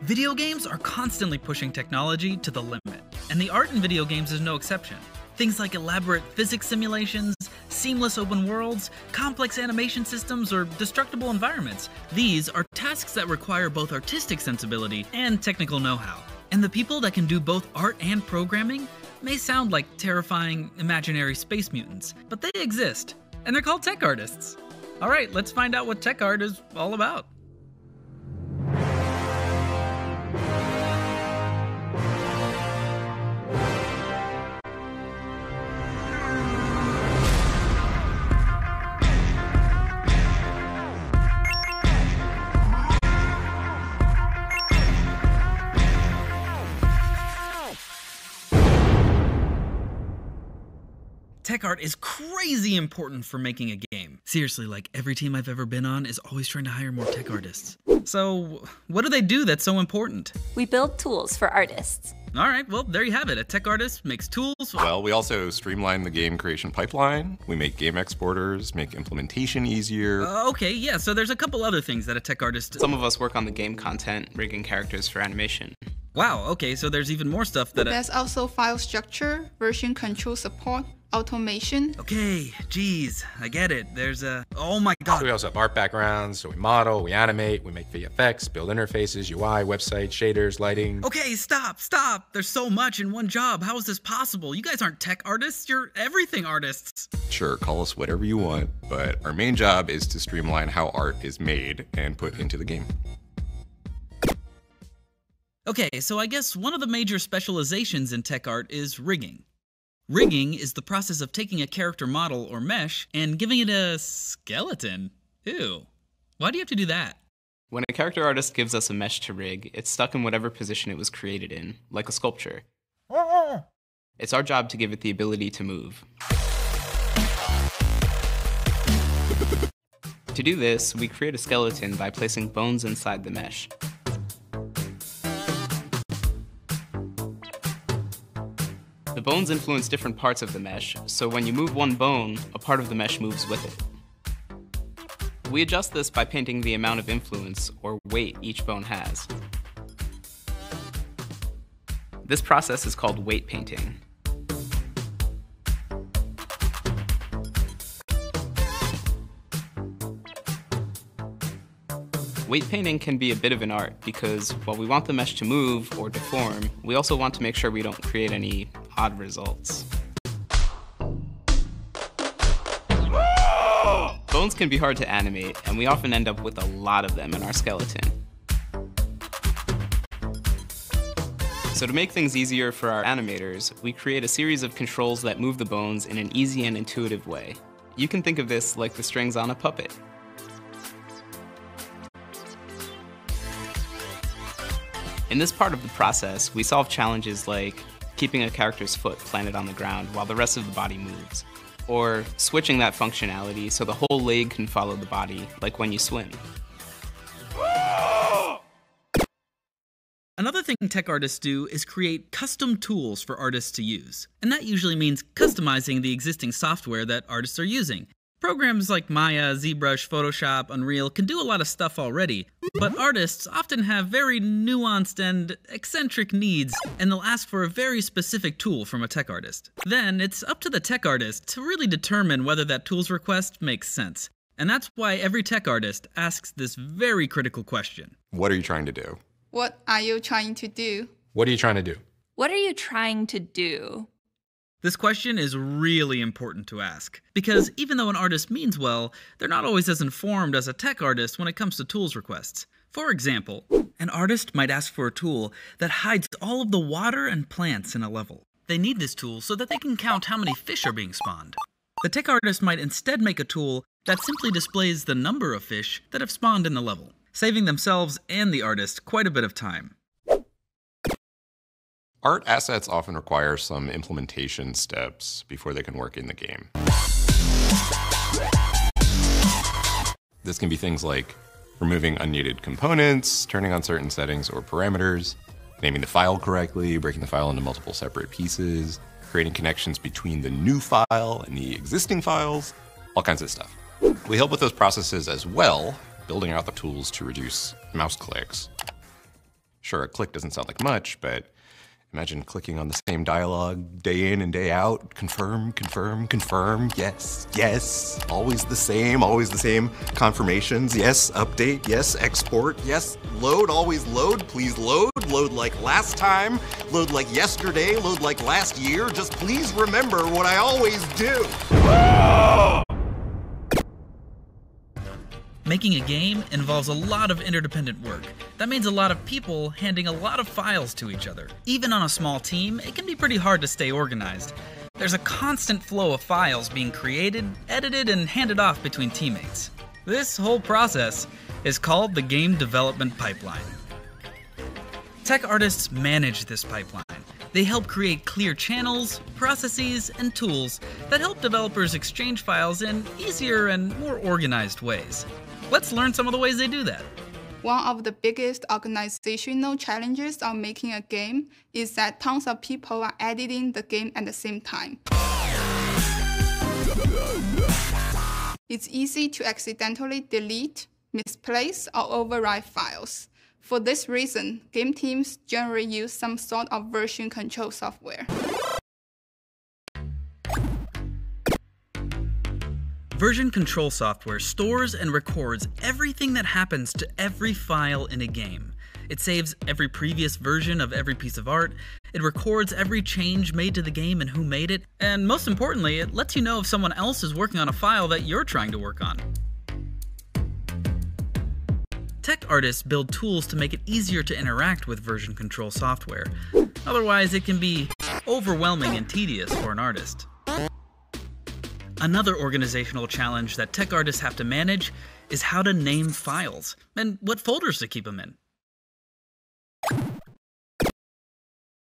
Video games are constantly pushing technology to the limit, and the art in video games is no exception. Things like elaborate physics simulations, seamless open worlds, complex animation systems, or destructible environments. These are tasks that require both artistic sensibility and technical know-how. And the people that can do both art and programming may sound like terrifying, imaginary space mutants, but they exist, and they're called tech artists. All right, let's find out what tech art is all about. Tech art is crazy important for making a game. Seriously, like every team I've ever been on is always trying to hire more tech artists. So, what do they do that's so important? We build tools for artists. All right, well, there you have it. A tech artist makes tools. Well, we also streamline the game creation pipeline. We make game exporters, make implementation easier. Okay, yeah, so there's a couple other things that a tech artist... Some of us work on the game content, rigging characters for animation. Wow, okay, so there's even more stuff that... There's also file structure, version control support, automation. Okay, geez, I get it. There's a... Oh my god. So we also have art backgrounds, so we model, we animate, we make VFX, build interfaces, UI, websites, shaders, lighting. Okay, stop. There's so much in one job. How is this possible? You guys aren't tech artists, you're everything artists. Sure, call us whatever you want, but our main job is to streamline how art is made and put into the game. Okay, so I guess one of the major specializations in tech art is rigging. Rigging is the process of taking a character model or mesh and giving it a skeleton. Ew. Why do you have to do that? When a character artist gives us a mesh to rig, it's stuck in whatever position it was created in, like a sculpture. It's our job to give it the ability to move. To do this, we create a skeleton by placing bones inside the mesh. The bones influence different parts of the mesh, so when you move one bone, a part of the mesh moves with it. We adjust this by painting the amount of influence, or weight, each bone has. This process is called weight painting. Weight painting can be a bit of an art because while we want the mesh to move or deform, we also want to make sure we don't create any odd results. Bones can be hard to animate, and we often end up with a lot of them in our skeleton. So to make things easier for our animators, we create a series of controls that move the bones in an easy and intuitive way. You can think of this like the strings on a puppet. In this part of the process, we solve challenges like keeping a character's foot planted on the ground while the rest of the body moves, or switching that functionality so the whole leg can follow the body, like when you swim. Another thing tech artists do is create custom tools for artists to use, and that usually means customizing the existing software that artists are using. Programs like Maya, ZBrush, Photoshop, Unreal can do a lot of stuff already, but artists often have very nuanced and eccentric needs, and they'll ask for a very specific tool from a tech artist. Then, it's up to the tech artist to really determine whether that tool's request makes sense. And that's why every tech artist asks this very critical question. What are you trying to do? What are you trying to do? What are you trying to do? What are you trying to do? This question is really important to ask, because even though an artist means well, they're not always as informed as a tech artist when it comes to tools requests. For example, an artist might ask for a tool that hides all of the water and plants in a level. They need this tool so that they can count how many fish are being spawned. The tech artist might instead make a tool that simply displays the number of fish that have spawned in the level, saving themselves and the artist quite a bit of time. Art assets often require some implementation steps before they can work in the game. This can be things like removing unneeded components, turning on certain settings or parameters, naming the file correctly, breaking the file into multiple separate pieces, creating connections between the new file and the existing files, all kinds of stuff. We help with those processes as well, building out the tools to reduce mouse clicks. Sure, a click doesn't sound like much, but imagine clicking on the same dialogue day in and day out. Confirm, confirm, confirm. Yes, yes. Always the same confirmations. Yes, update. Yes, export. Yes, load, always load. Please load. Load like last time. Load like yesterday. Load like last year. Just please remember what I always do. Making a game involves a lot of interdependent work. That means a lot of people handing a lot of files to each other. Even on a small team, it can be pretty hard to stay organized. There's a constant flow of files being created, edited, and handed off between teammates. This whole process is called the game development pipeline. Tech artists manage this pipeline. They help create clear channels, processes, and tools that help developers exchange files in easier and more organized ways. Let's learn some of the ways they do that. One of the biggest organizational challenges of making a game is that tons of people are editing the game at the same time. It's easy to accidentally delete, misplace, or overwrite files. For this reason, game teams generally use some sort of version control software. Version control software stores and records everything that happens to every file in a game. It saves every previous version of every piece of art, it records every change made to the game and who made it, and most importantly, it lets you know if someone else is working on a file that you're trying to work on. Tech artists build tools to make it easier to interact with version control software. Otherwise, it can be overwhelming and tedious for an artist. Another organizational challenge that tech artists have to manage is how to name files and what folders to keep them in.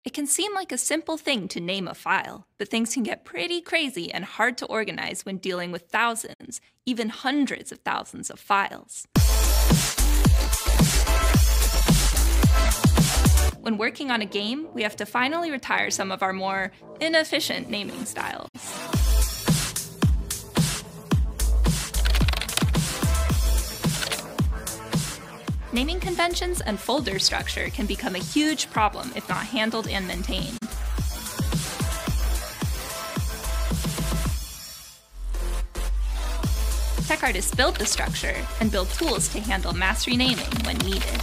It can seem like a simple thing to name a file, but things can get pretty crazy and hard to organize when dealing with thousands, even hundreds of thousands of files. When working on a game, we have to finally retire some of our more inefficient naming styles. Naming conventions and folder structure can become a huge problem if not handled and maintained. Tech artists build the structure and build tools to handle mass renaming when needed.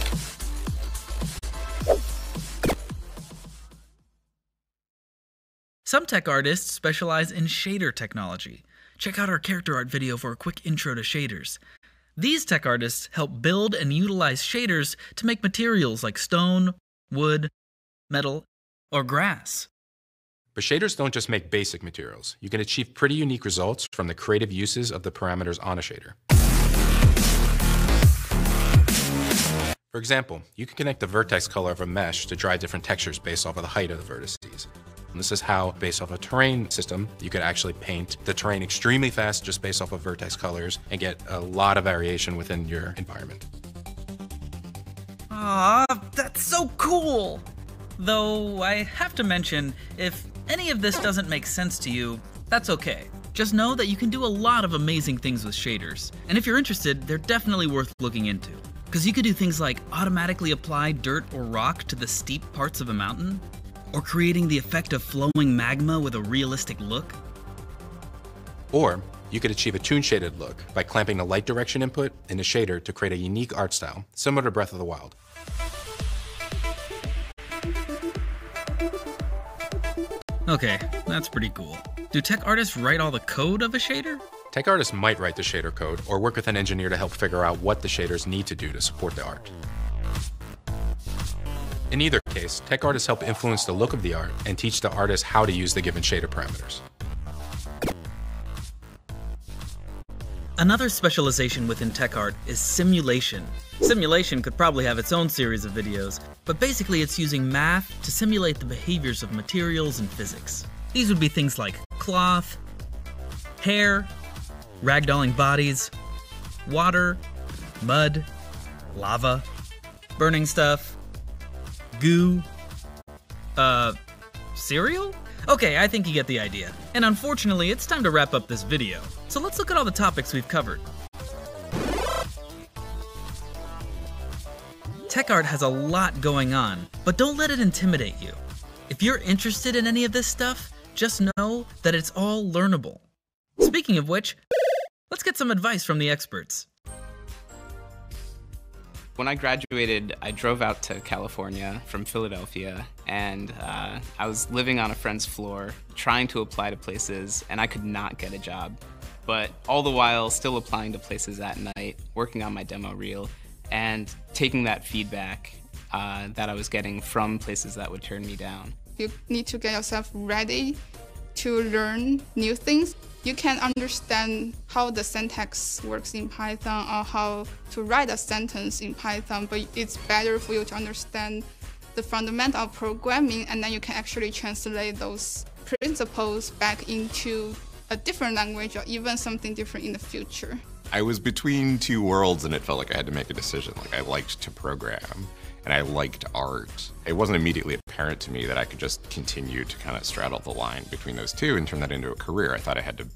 Some tech artists specialize in shader technology. Check out our character art video for a quick intro to shaders. These tech artists help build and utilize shaders to make materials like stone, wood, metal, or grass. But shaders don't just make basic materials. You can achieve pretty unique results from the creative uses of the parameters on a shader. For example, you can connect the vertex color of a mesh to dry different textures based off of the height of the vertices. And this is how, based off a terrain system, you could actually paint the terrain extremely fast just based off of vertex colors and get a lot of variation within your environment. Aw, that's so cool! Though I have to mention, if any of this doesn't make sense to you, that's okay. Just know that you can do a lot of amazing things with shaders. And if you're interested, they're definitely worth looking into. Because you could do things like automatically apply dirt or rock to the steep parts of a mountain, or creating the effect of flowing magma with a realistic look. Or you could achieve a toon-shaded look by clamping a light direction input in a shader to create a unique art style, similar to Breath of the Wild. Okay, that's pretty cool. Do tech artists write all the code of a shader? Tech artists might write the shader code or work with an engineer to help figure out what the shaders need to do to support the art. In either case, tech artists help influence the look of the art and teach the artist how to use the given shader parameters. Another specialization within tech art is simulation. Simulation could probably have its own series of videos, but basically it's using math to simulate the behaviors of materials and physics. These would be things like cloth, hair, ragdolling bodies, water, mud, lava, burning stuff, goo, cereal? Okay, I think you get the idea. And unfortunately, it's time to wrap up this video. So let's look at all the topics we've covered. Tech art has a lot going on, but don't let it intimidate you. If you're interested in any of this stuff, just know that it's all learnable. Speaking of which, let's get some advice from the experts. When I graduated, I drove out to California from Philadelphia, and I was living on a friend's floor, trying to apply to places, and I could not get a job. But all the while, still applying to places at night, working on my demo reel, and taking that feedback that I was getting from places that would turn me down. You need to get yourself ready to learn new things. You can understand how the syntax works in Python or how to write a sentence in Python, but it's better for you to understand the fundamental of programming, and then you can actually translate those principles back into a different language or even something different in the future. I was between two worlds and it felt like I had to make a decision. Like, I liked to program and I liked art. It wasn't immediately apparent to me that I could just continue to kind of straddle the line between those two and turn that into a career. I thought I had to,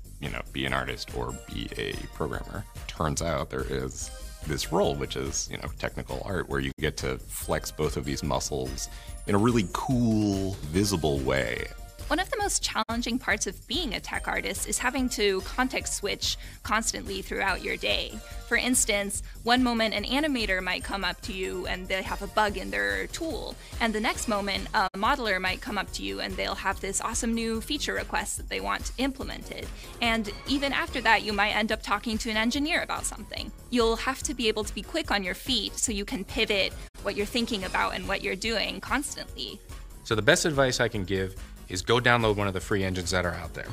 be an artist or be a programmer. Turns out there is this role, which is, technical art, where you get to flex both of these muscles in a really cool, visible way. One of the most challenging parts of being a tech artist is having to context switch constantly throughout your day. For instance, one moment an animator might come up to you and they have a bug in their tool, and the next moment a modeler might come up to you and they'll have this awesome new feature request that they want implemented. And even after that, you might end up talking to an engineer about something. You'll have to be able to be quick on your feet so you can pivot what you're thinking about and what you're doing constantly. So the best advice I can give is go download one of the free engines that are out there.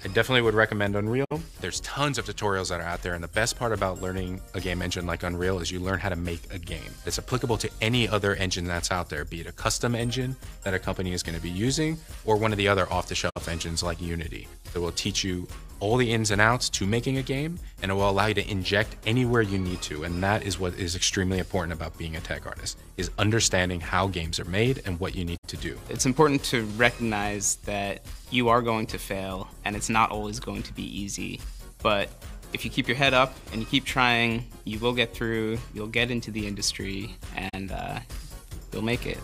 I definitely would recommend Unreal. There's tons of tutorials that are out there, and the best part about learning a game engine like Unreal is you learn how to make a game. It's applicable to any other engine that's out there, be it a custom engine that a company is going to be using, or one of the other off-the-shelf engines like Unity. It will teach you all the ins and outs to making a game, and it will allow you to inject anywhere you need to, and that is what is extremely important about being a tech artist, is understanding how games are made and what you need to do. It's important to recognize that you are going to fail, and it's not always going to be easy. But if you keep your head up and you keep trying, you will get through, you'll get into the industry, and you'll make it.